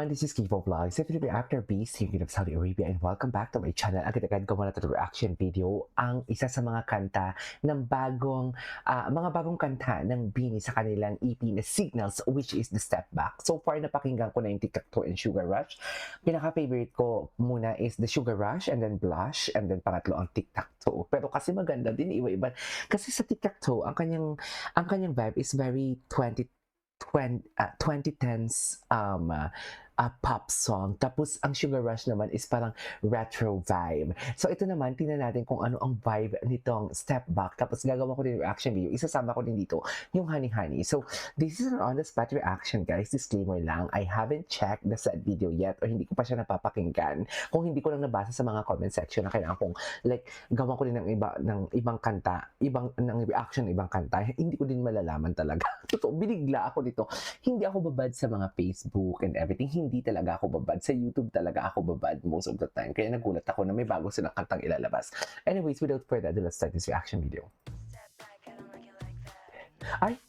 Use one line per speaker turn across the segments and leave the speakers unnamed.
this is Kivo Vlogs. If you're after Beast, King of Saudi Arabia, and welcome back to my channel. Agad-agad ko muna ito reaction video, ang isa sa mga kanta ng mga bagong kanta ng BINI sa kanilang EP na Signals, which is The Step Back. So far, napakinggan ko na yung TikTok 2 and Sugar Rush. Pinaka-favorite ko muna is The Sugar Rush, and then Blush, and then pangatlo ang TikTok 2. Pero kasi maganda din, iba-iba. Kasi sa TikTok 2, ang kanyang vibe is very 2010s pop song. Tapos ang Sugar Rush naman is parang retro vibe. So ito naman, tingnan natin kung ano ang vibe nitong Step Back. Tapos gagawa ko din reaction video. Isasama ko din dito yung Honey Honey. So this is an on-the-spot reaction, guys. Disclaimer lang, I haven't checked the set video yet or hindi ko pa siya napapakinggan. Kung hindi ko lang nabasa sa mga comment section na kailangan kong gawan ko din ng ibang kanta, ng reaction ng ibang kanta, hindi ko din malalaman talaga. Totoo, binigla ako dito. Hindi ako babad sa mga Facebook and everything. Hindi talaga ako babad. Sa YouTube talaga ako babad most of the time. Kaya nagulat ako na may bago silang kantang ilalabas. Anyways, without further ado, let's start this reaction video. Ay!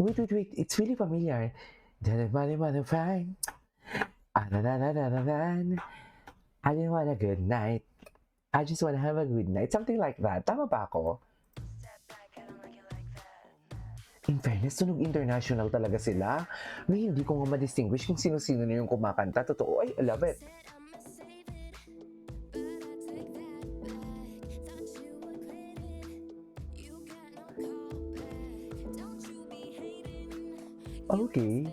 Wait. It's really familiar. I didn't want a good night. I just want to have a good night. Something like that. Tama ba ako? In fairness, tunog international talaga sila. May hindi ko nga ma-distinguish kung sino-sino na yung kumakanta. Totoo, ay, I love it. Okay.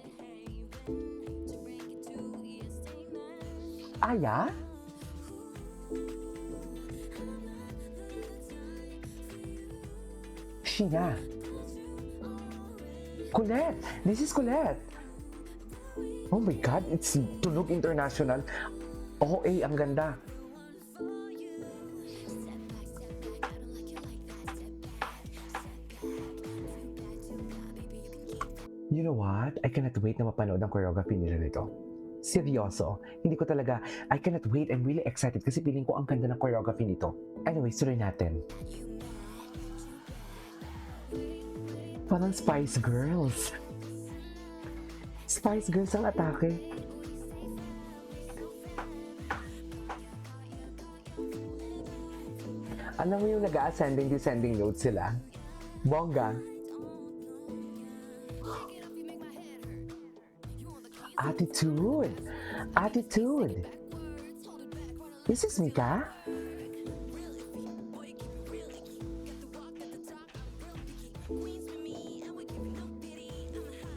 Aya? Sheena. Colette! This is Colette! Oh my God, it's tunog international. Oh, ang ganda. You know what? I cannot wait na mapanood ang choreography nila nito. Seryoso. Hindi ko talaga, I cannot wait. I'm really excited kasi feeling ko ang ganda ng choreography nito. Anyways, tuloy natin. Parang Spice Girls. Spice Girls ang atake. Alam mo yung nag-ascending descending notes sila? Bongga. Attitude. This is Mika?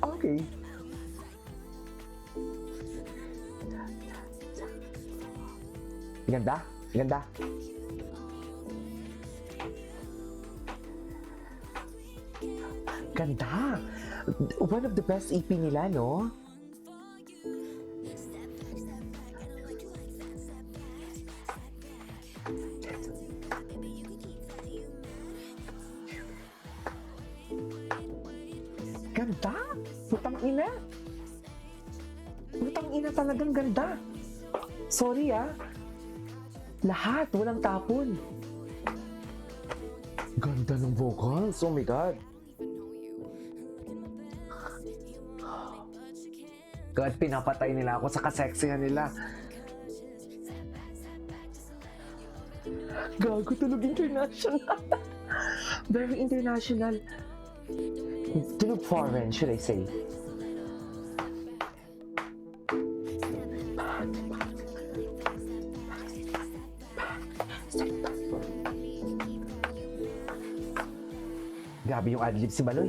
Okay. Ganda. One of the best EP nila, no? Ganda! Putang ina talagang ganda. Sorry lahat, walang tapon. Ganda ng vocals, oh my God. God, pinapatay nila ako sa kaseksihan nila. Gago, tunog international. Very international. Tunog foreign, should I say. Grabe yung adlib si Baloy.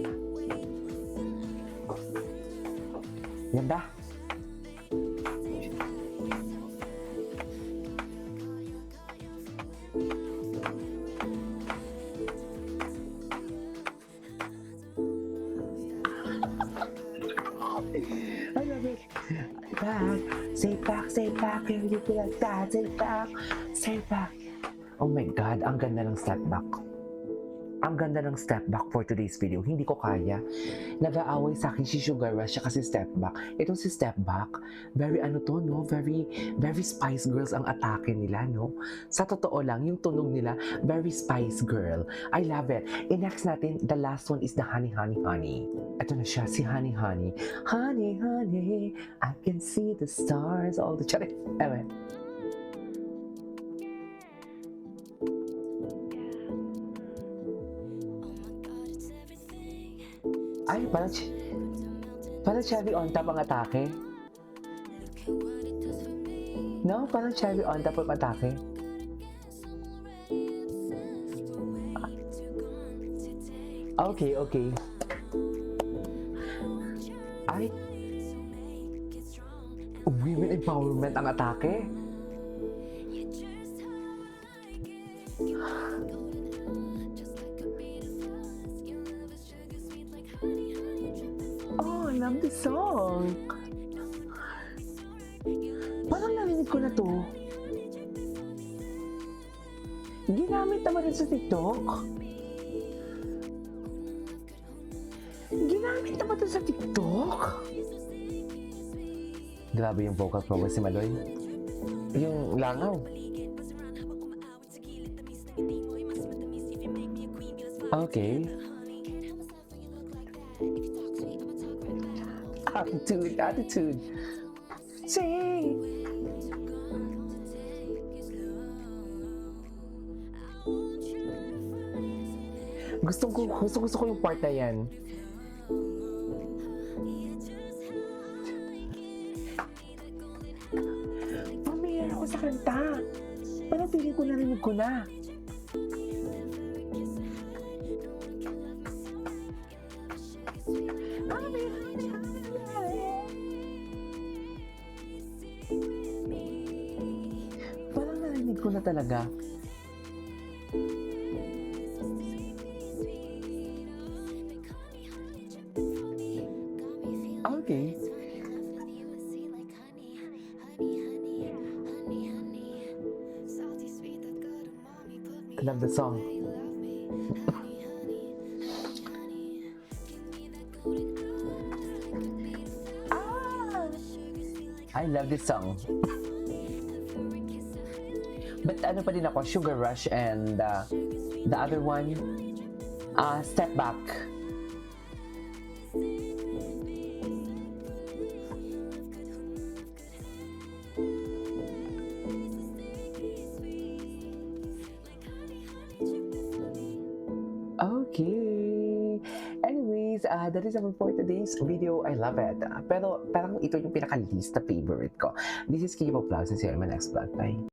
Ganda. I love it. Say back, and you feel like that. Say back. Oh my God, ang ganda ng Step Back. Ang ganda ng step back for today's video. Hindi ko kaya. Nag-aaway sa akin si Sugar Rush siya kasi step back. Itong si step back, very ano to, no? Very, very Spice Girls ang atake nila, no? Sa totoo lang, yung tunog nila, very Spice Girl. I love it. Next natin, the last one is the Honey, Honey, Honey. Ito na siya, si Honey, Honey. Honey, honey, I can see the stars all the time. Ewan. Ay, parang Chevy on top ang atake. No, parang Chevy on top ang atake. Okay, okay. Ay, women empowerment ang atake. Oh, I love this song. Parang narinig ko na to. Ginamit na ba rin sa TikTok? Ginamit na ba ito sa TikTok? Grabe yung vocal prowess ni Maloy. Yung langaw. Okay. Attitude, attitude. Sing! Gusto ko yung part na yan. Pamilya ako sa kanta. Parang feeling ko narinig ko na. Parang narinig ko na talaga. Okay. I love the song. I love this song. But ano pa din ako, Sugar Rush and the other one, Step Back. Okay. Anyways, that is all for today's video. I love it. Pero parang ito yung pinaka-least na favorite ko. This is Kibo Vlogs and see you in my next vlog. Bye.